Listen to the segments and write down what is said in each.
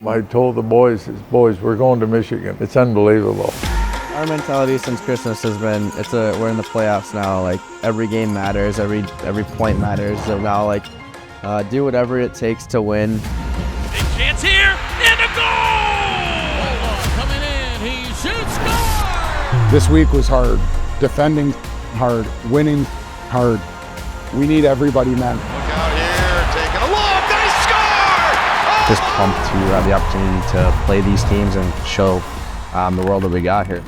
I told the boys, we're going to Michigan. It's unbelievable. Our mentality since Christmas has been, we're in the playoffs now. Like every game matters, every point matters. So now, like, do whatever it takes to win. Big chance here, and a goal! Coming in, he shoots, score! This week was hard. Defending hard, winning hard. We need everybody, man. Look out here, taking a look, nice score! Oh! Just pumped to have the opportunity to play these teams and show the world that we got here.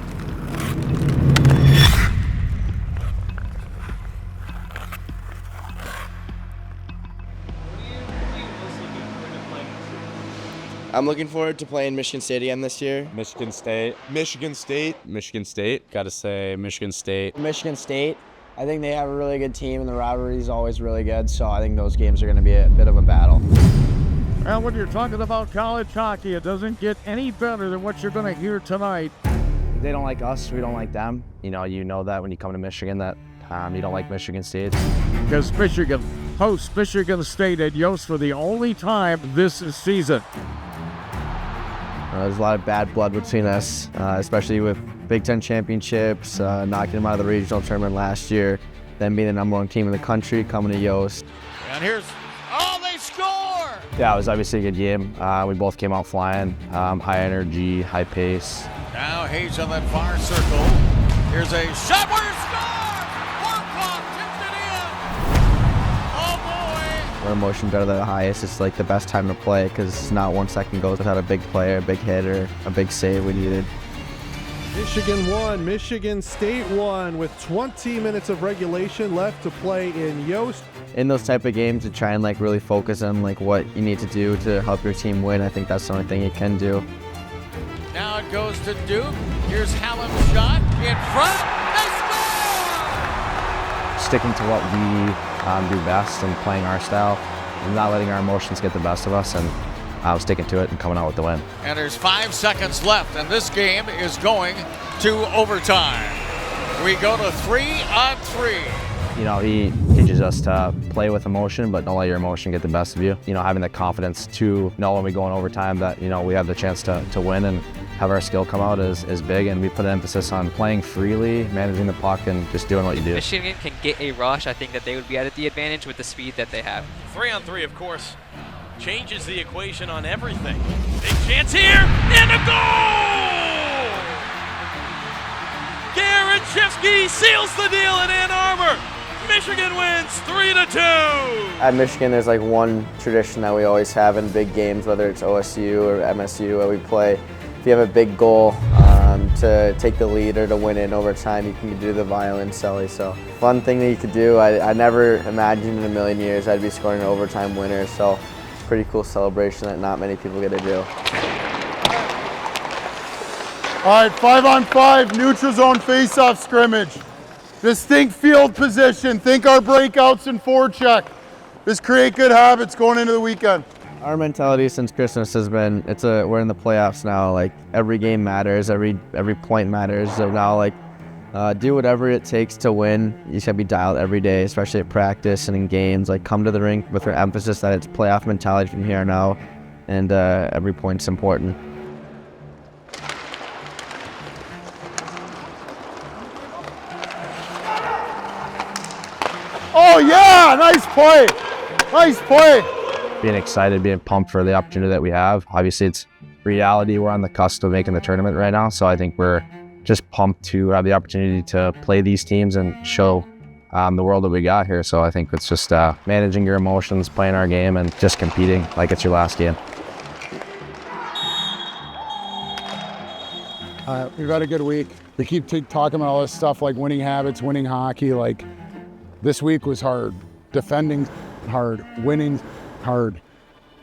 I'm looking forward to playing Michigan State again this year. Michigan State. Michigan State. Michigan State. Got to say Michigan State. Michigan State. I think they have a really good team and the rivalry is always really good, so I think those games are going to be a bit of a battle. Well, when you're talking about college hockey, it doesn't get any better than what you're going to hear tonight. They don't like us, we don't like them. You know that when you come to Michigan that you don't like Michigan State. Because Michigan hosts Michigan State at Yost for the only time this season. There's a lot of bad blood between us, especially with Big Ten championships, knocking them out of the regional tournament last year, then being the #1 team in the country, coming to Yost. And here's, they score! Yeah, it was obviously a good game. We both came out flying, high energy, high pace. Now Hayes on that far circle. Here's a shot where he scores! Warclock tipped it in! Oh boy! Our emotions are the highest. It's like the best time to play because not 1 second goes without a big play, a big hit, or a big save we needed. Michigan won, Michigan State won with 20 minutes of regulation left to play in Yost. In those type of games, to try and like really focus on like what you need to do to help your team win. I think that's the only thing you can do. Now it goes to Duke. Here's Hallam's shot in front. They score! Sticking to what we do best and playing our style and not letting our emotions get the best of us and sticking to it and coming out with the win. And there's 5 seconds left, and this game is going to overtime. We go to 3-on-3. You know, he teaches us to play with emotion, but don't let your emotion get the best of you. You know, having the confidence to know when we go in overtime that, you know, we have the chance to win and have our skill come out is big, and we put an emphasis on playing freely, managing the puck, and just doing what you do. Michigan can get a rush. I think that they would be at the advantage with the speed that they have. 3-on-3, of course, changes the equation on everything. Big chance here, and a goal! Garachevsky seals the deal in Ann Arbor. Michigan wins 3-2. At Michigan, there's like one tradition that we always have in big games, whether it's OSU or MSU, where we play. If you have a big goal to take the lead or to win it in overtime, you can do the violin celly. So fun thing that you could do. I never imagined in a million years I'd be scoring an overtime winner. So it's a pretty cool celebration that not many people get to do. All right, 5-on-5, neutral zone face-off scrimmage. Just think field position, think our breakouts and forecheck. Just create good habits going into the weekend. Our mentality since Christmas has been, we're in the playoffs now. Like every game matters, every point matters. So now, like, do whatever it takes to win. You should be dialed every day, especially at practice and in games. Like come to the rink with our emphasis that it's playoff mentality from here on out, and every point's important. Oh yeah, nice play, nice play. Being excited, being pumped for the opportunity that we have. Obviously, it's reality. We're on the cusp of making the tournament right now, so I think we're just pumped to have the opportunity to play these teams and show the world that we got here. So I think it's just managing your emotions, playing our game, and just competing like it's your last game. We've had a good week. We keep talking about all this stuff like winning habits, winning hockey. Like this week was hard. Defending hard, winning hard.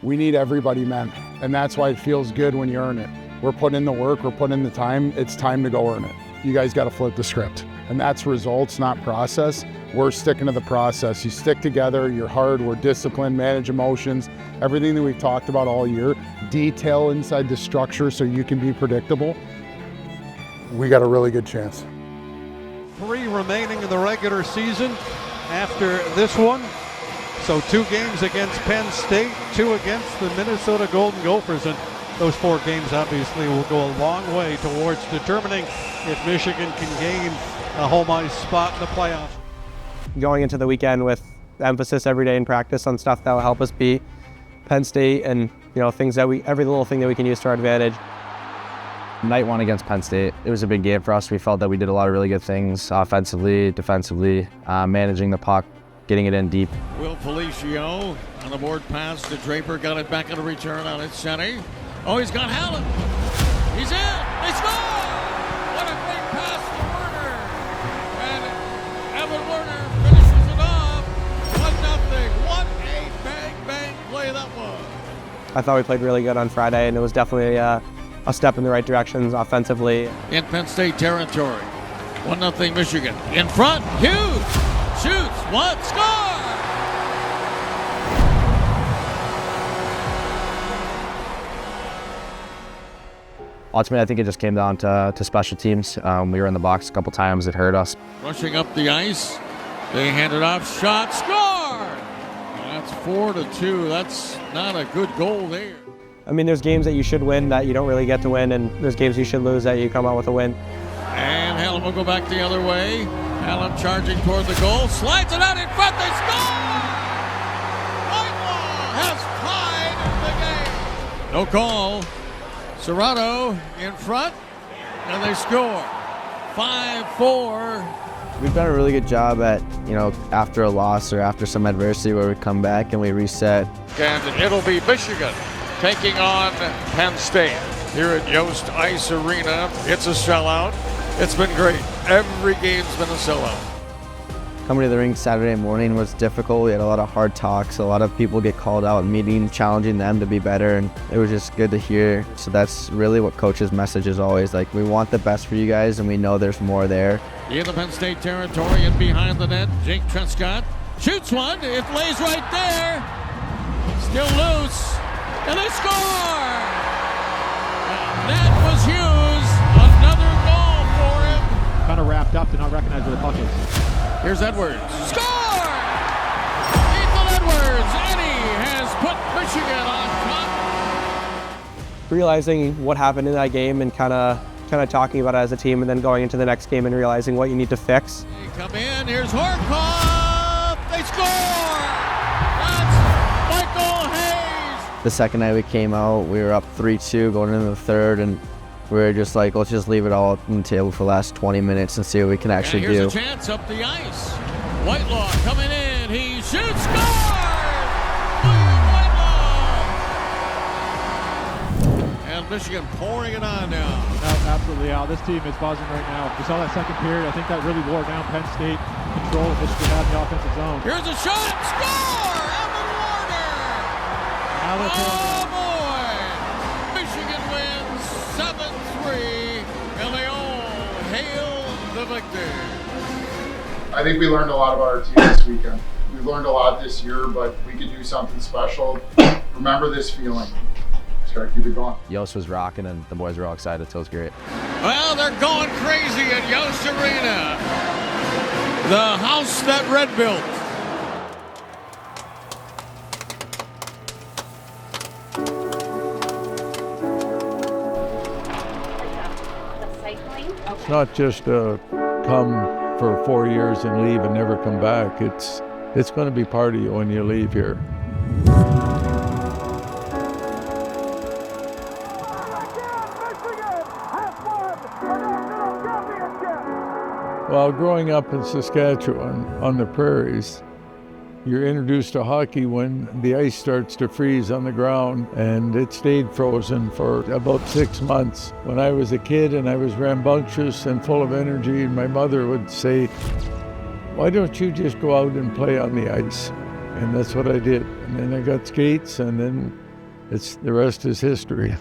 We need everybody, man. And that's why it feels good when you earn it. We're putting in the work, we're putting in the time. It's time to go earn it. You guys got to flip the script. And that's results, not process. We're sticking to the process. You stick together, you're hard, we're disciplined, manage emotions, everything that we've talked about all year, detail inside the structure so you can be predictable. We got a really good chance. 3 remaining in the regular season after this one. So 2 games against Penn State, 2 against the Minnesota Golden Gophers. And Those 4 games obviously will go a long way towards determining if Michigan can gain a home ice spot in the playoffs. Going into the weekend with emphasis every day in practice on stuff that will help us beat Penn State, and things that every little thing that we can use to our advantage. Night 1 against Penn State, it was a big game for us. We felt that we did a lot of really good things offensively, defensively, managing the puck, getting it in deep. Will Felicio on the board pass to Draper, got it back in a return on its center. Oh, he's got Hallen. He's in. They score! What a great pass to Werner. And Evan Werner finishes it off. 1-0. What a bang play that was. I thought we played really good on Friday, and it was definitely a step in the right directions offensively. In Penn State territory. 1-0 Michigan. In front. Hughes shoots. One. Score! Ultimately, I think it just came down to special teams. We were in the box a couple times. It hurt us. Rushing up the ice. They hand it off. Shot. Score! That's 4-2. That's not a good goal there. I mean, there's games that you should win that you don't really get to win, and there's games you should lose that you come out with a win. And Hallam will go back the other way. Hallam charging toward the goal. Slides it out in front. They score! Whitelaw has tied the game. No call. Serrato in front, and they score. 5-4. We've done a really good job at, after a loss or after some adversity where we come back and we reset. And it'll be Michigan taking on Penn State here at Yost Ice Arena. It's a sellout. It's been great. Every game's been a sellout. Coming to the rink Saturday morning was difficult. We had a lot of hard talks. A lot of people get called out in meetings, challenging them to be better, and it was just good to hear. So that's really what Coach's message is always, like, we want the best for you guys, and we know there's more there. In the Penn State territory and behind the net, Jake Trescott shoots one. It lays right there. Still loose, and they score! That was Hughes. Another goal for him. Kind of wrapped up to not recognize where the puck is. Here's Edwards. Score! Ethan Edwards, and he has put Michigan on top. Realizing what happened in that game and kind of talking about it as a team, and then going into the next game and realizing what you need to fix. They come in. Here's Horkoff. They score! That's Michael Hayes. The second night we came out, we were up 3-2 going into the third, and we were just like, let's just leave it all on the table for the last 20 minutes and see what we can actually do. Here's a chance up the ice. Whitelaw coming in. He shoots. Scores! William Whitelaw! And Michigan pouring it on now. Absolutely, Al. This team is buzzing right now. We saw that second period. I think that really wore down Penn State. Control of Michigan out in the offensive zone. Here's a shot. Score! Evan Warner! Oh, boy! Michigan wins 7-3, and they all hail the victor. I think we learned a lot about our team this weekend. We learned a lot this year, but we could do something special. Remember this feeling. Just gotta keep it going. Yost was rocking, and the boys were all excited, so it was great. Well, they're going crazy at Yost Arena, the house that Red built. It's not just come for 4 years and leave and never come back. It's going to be part of you when you leave here. Well, growing up in Saskatchewan on the prairies, you're introduced to hockey when the ice starts to freeze on the ground, and it stayed frozen for about 6 months. When I was a kid and I was rambunctious and full of energy, my mother would say, "Why don't you just go out and play on the ice?" And that's what I did. And then I got skates, and then the rest is history.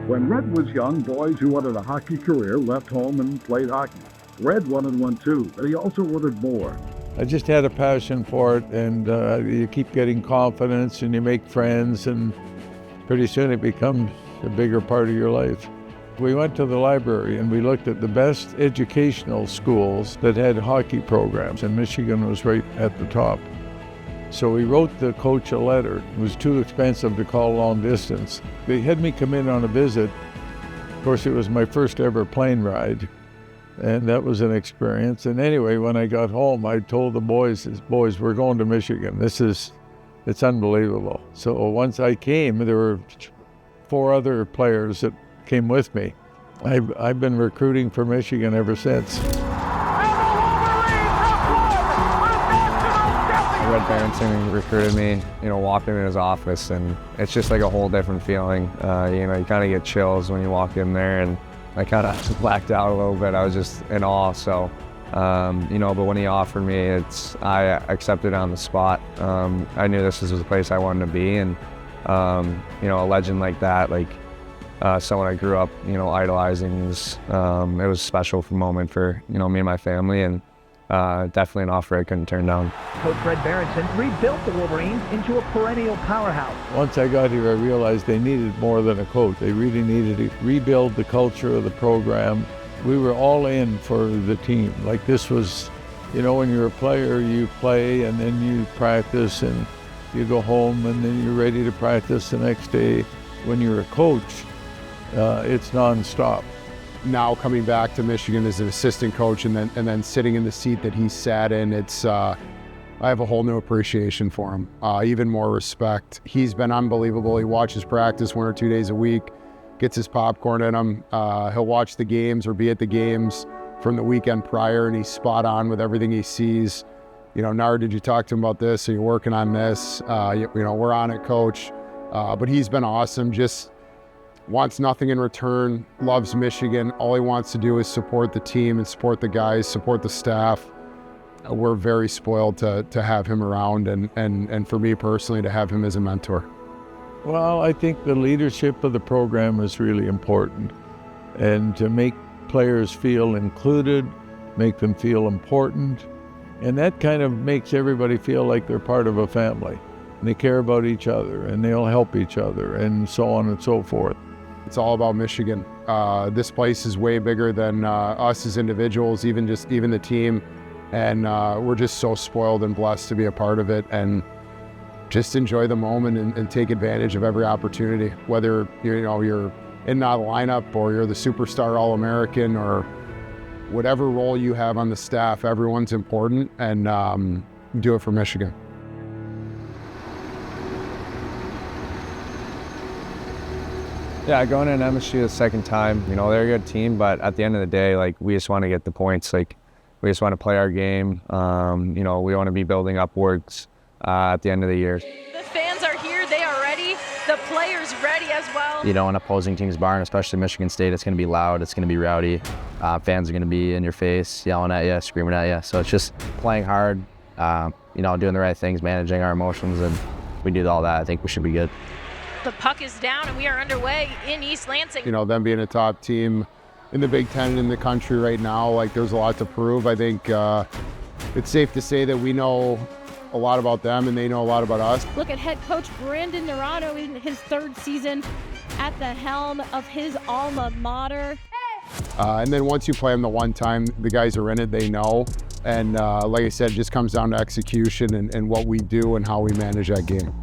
When Red was young, boys who wanted a hockey career left home and played hockey. Red wanted one too, but he also wanted more. I just had a passion for it, and you keep getting confidence and you make friends, and pretty soon it becomes a bigger part of your life. We went to the library and we looked at the best educational schools that had hockey programs, and Michigan was right at the top. So we wrote the coach a letter. It was too expensive to call long distance. They had me come in on a visit. Of course, it was my first ever plane ride, and that was an experience. And anyway, when I got home, I told the boys, we're going to Michigan. It's unbelievable. So once I came, there were 4 other players that came with me. I've been recruiting for Michigan ever since. Red Berenson recruited me, walked in his office, and it's just like a whole different feeling. You kind of get chills when you walk in there, and I kind of blacked out a little bit. I was just in awe. So, but when he offered me, I accepted on the spot. I knew this was the place I wanted to be, and a legend like that, someone I grew up, idolizing, it was a special moment for me and my family, and definitely an offer I couldn't turn down. Coach Red Berenson rebuilt the Wolverines into a perennial powerhouse. Once I got here, I realized they needed more than a coach. They really needed to rebuild the culture of the program. We were all in for the team. Like, this was, when you're a player, you play and then you practice and you go home and then you're ready to practice the next day. When you're a coach, it's nonstop. Now coming back to Michigan as an assistant coach and then sitting in the seat that he sat in, I have a whole new appreciation for him, even more respect. He's been unbelievable. He watches practice 1 or 2 days a week, gets his popcorn in him. He'll watch the games or be at the games from the weekend prior, and he's spot on with everything he sees. Nard, did you talk to him about this? Are you working on this? We're on it, coach. But he's been awesome. Just wants nothing in return, loves Michigan. All he wants to do is support the team and support the guys, support the staff. We're very spoiled to have him around, and for me personally, to have him as a mentor. Well, I think the leadership of the program is really important, and to make players feel included, make them feel important, and that kind of makes everybody feel like they're part of a family. And they care about each other, and they'll help each other, and so on and so forth. It's all about Michigan. This place is way bigger than us as individuals, even the team. And we're just so spoiled and blessed to be a part of it, and just enjoy the moment and take advantage of every opportunity. Whether you're in that lineup or you're the superstar All-American or whatever role you have on the staff, everyone's important, and do it for Michigan. Yeah, going in MSU the second time, they're a good team, but at the end of the day, we just want to get the points. We just want to play our game. We want to be building upwards at the end of the year. The fans are here, they are ready. The players ready as well. An opposing team's barn, especially Michigan State, it's going to be loud, it's going to be rowdy. Fans are going to be in your face, yelling at you, screaming at you. So it's just playing hard, doing the right things, managing our emotions, and we do all that. I think we should be good. The puck is down and we are underway in East Lansing. Them being a top team in the Big Ten in the country right now, there's a lot to prove. I think it's safe to say that we know a lot about them and they know a lot about us. Look at head coach Brandon Nerano in his 3rd season at the helm of his alma mater. And then once you play them the one time, the guys are in it, they know. And like I said, it just comes down to execution and what we do and how we manage that game.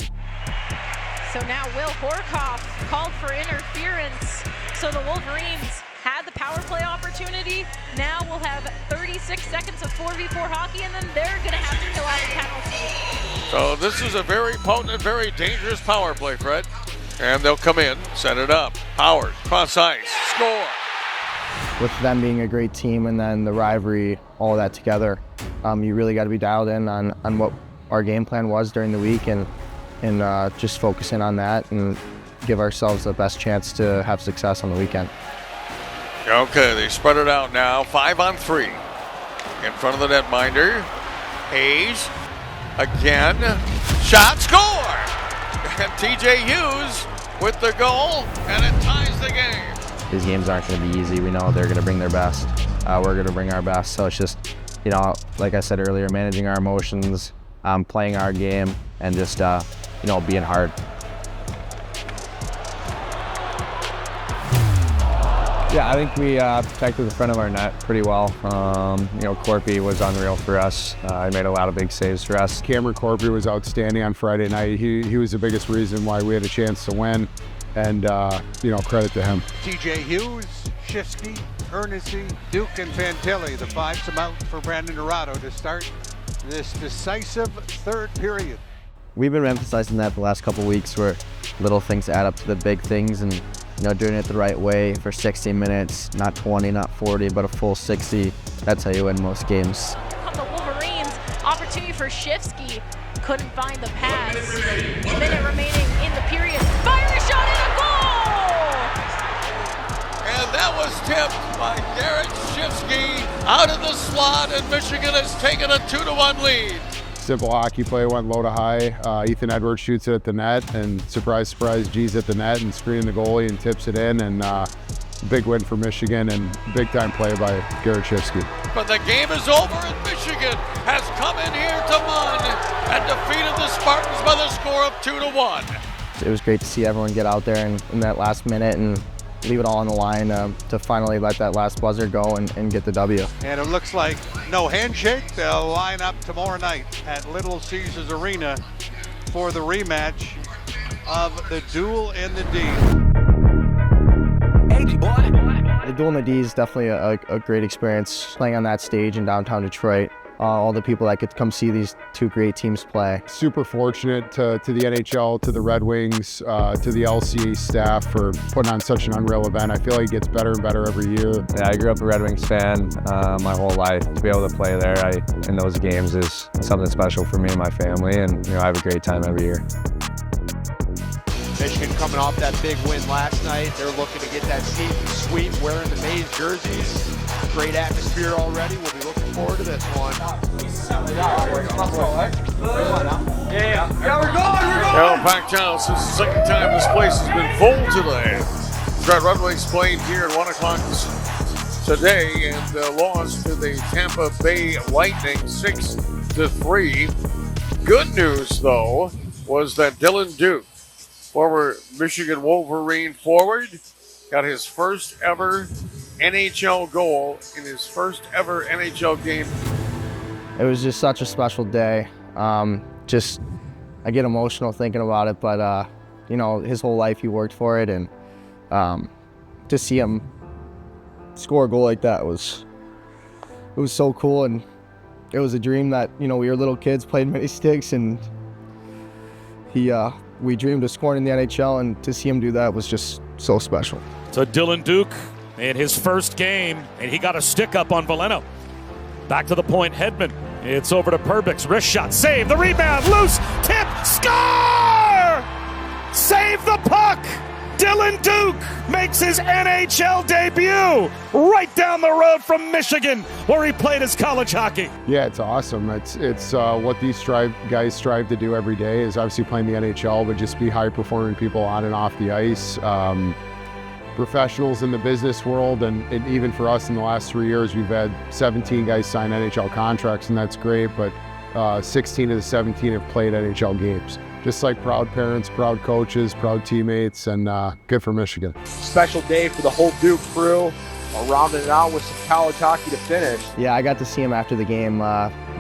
So now Will Horkoff called for interference. So the Wolverines had the power play opportunity. Now we'll have 36 seconds of 4v4 hockey, and then they're going to have to kill out a penalty. So this is a very potent, very dangerous power play, Fred. And they'll come in, set it up. Howard, cross ice, score. With them being a great team and then the rivalry, all of that together, you really got to be dialed in on what our game plan was during the week and just focusing on that and give ourselves the best chance to have success on the weekend. Okay, they spread it out now. 5-on-3 in front of the netminder. Hayes again. Shot, score! And TJ Hughes with the goal, and it ties the game. These games aren't going to be easy. We know they're going to bring their best. We're going to bring our best. So it's just, like I said earlier, managing our emotions, playing our game, and just, being hard. Yeah, I think we protected the front of our net pretty well. You know, Corpy was unreal for us. He made a lot of big saves for us. Cameron Corpy was outstanding on Friday night. He was the biggest reason why we had a chance to win, and you know, credit to him. TJ Hughes, Shifsky, Ernestine, Duke, and Fantilli, the five come out for Brandon Dorado to start this decisive third period. We've been emphasizing that the last couple weeks, where little things add up to the big things, and you know, doing it the right way for 60 minutes, not 20, not 40, but a full 60. That's how you win most games. The Wolverines, opportunity for Shifsky, couldn't find the pass. Minute remaining in the period. Fire shot and a goal! And that was tipped by Garrett Shifsky out of the slot, and Michigan has taken a 2-1 lead. Simple hockey play, went low to high. Ethan Edwards shoots it at the net, and surprise, surprise, G's at the net and screening the goalie and tips it in, and big win for Michigan and big time play by Garrett Shifsky. But the game is over, and Michigan has come in here to Munn and defeated the Spartans by the score of 2-1. It was great to see everyone get out there in that last minute and leave it all on the line to finally let that last buzzer go and get the W. And it looks like no handshake. They'll line up tomorrow night at Little Caesars Arena for the rematch of the Duel in the D. The Duel in the D is definitely a great experience, playing on that stage in downtown Detroit. All the people that could come see these two great teams play. Super fortunate to the NHL, to the Red Wings, to the LCA staff for putting on such an unreal event. I feel like it gets better and better every year. Yeah, I grew up a Red Wings fan my whole life. To be able to play there in those games is something special for me and my family, and you know, I have a great time every year. Michigan coming off that big win last night. They're looking to get that seat sweep, wearing the maize jerseys. Great atmosphere already. We'll be looking forward to this one. Yeah, we're going! Packed house. This is the second time this place has been full today. Red Wings played here at 1 o'clock today and lost to the Tampa Bay Lightning 6-3. Good news, though, was that Dylan Duke, former Michigan Wolverine forward, got his first ever NHL goal in his first ever NHL game. It was just such a special day. I get emotional thinking about it, but you know, his whole life he worked for it, and to see him score a goal like that it was so cool, and it was a dream that, you know, we were little kids, played mini sticks, and we dreamed of scoring in the NHL, and to see him do that was just so special. So Dylan Duke in his first game, and he got a stick up on Valeno. Back to the point, Hedman. It's over to Perbix. Wrist shot, save, the rebound, loose, tip, score! Save the puck! Dylan Duke makes his NHL debut right down the road from Michigan, where he played his college hockey. Yeah, it's awesome. It's what these guys strive to do every day, is obviously playing the NHL, but just be high-performing people on and off the ice. Professionals in the business world, and even for us in the last 3 years, we've had 17 guys sign NHL contracts, and that's great, but 16 of the 17 have played NHL games. Just like proud parents, proud coaches, proud teammates, and good for Michigan. Special day for the whole Duke crew. Rounding it out with some college hockey to finish. Yeah, I got to see him after the game.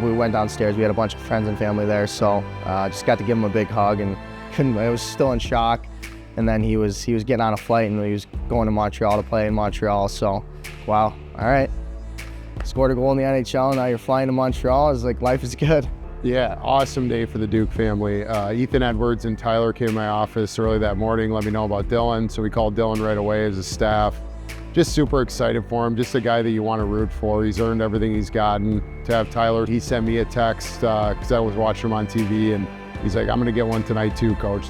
We went downstairs. We had a bunch of friends and family there, so just got to give him a big hug, and I was still in shock. And then he was getting on a flight, and he was going to Montreal to play in Montreal. So, wow, all right. Scored a goal in the NHL, now you're flying to Montreal. It's like, life is good. Yeah, awesome day for the Duke family. Ethan Edwards and Tyler came to my office early that morning, let me know about Dylan. So we called Dylan right away as a staff. Just super excited for him. Just a guy that you want to root for. He's earned everything he's gotten. To have Tyler, he sent me a text because I was watching him on TV, and he's like, I'm going to get one tonight too, coach.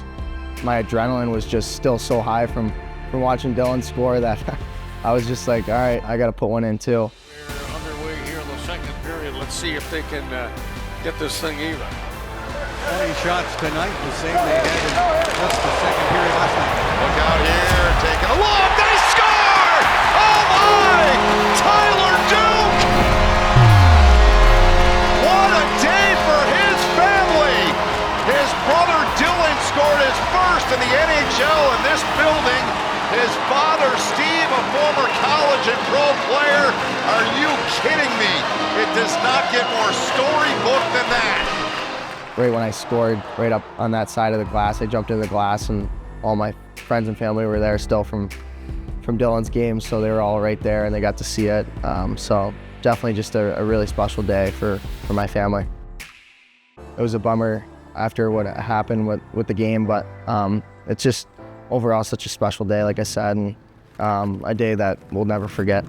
My adrenaline was just still so high from watching Dylan score that I was just like, all right, I got to put one in too. We're underway here in the second period. Let's see if they can get this thing even. 20 shots tonight, the same they had in just the second period last night. Look out here, taking a look, they score! Oh my! Tyler Duke! What a day for his family! His brother Dylan scored his first in the NHL in this building. His father Steve, a former college Sergeant Pro player. Are you kidding me? It does not get more storybook than that. Right when I scored, right up on that side of the glass, I jumped in the glass, and all my friends and family were there still from Dylan's game, so they were all right there and they got to see it. So definitely just a really special day for my family. It was a bummer after what happened with the game, but it's just overall such a special day, like I said, and a day that we'll never forget.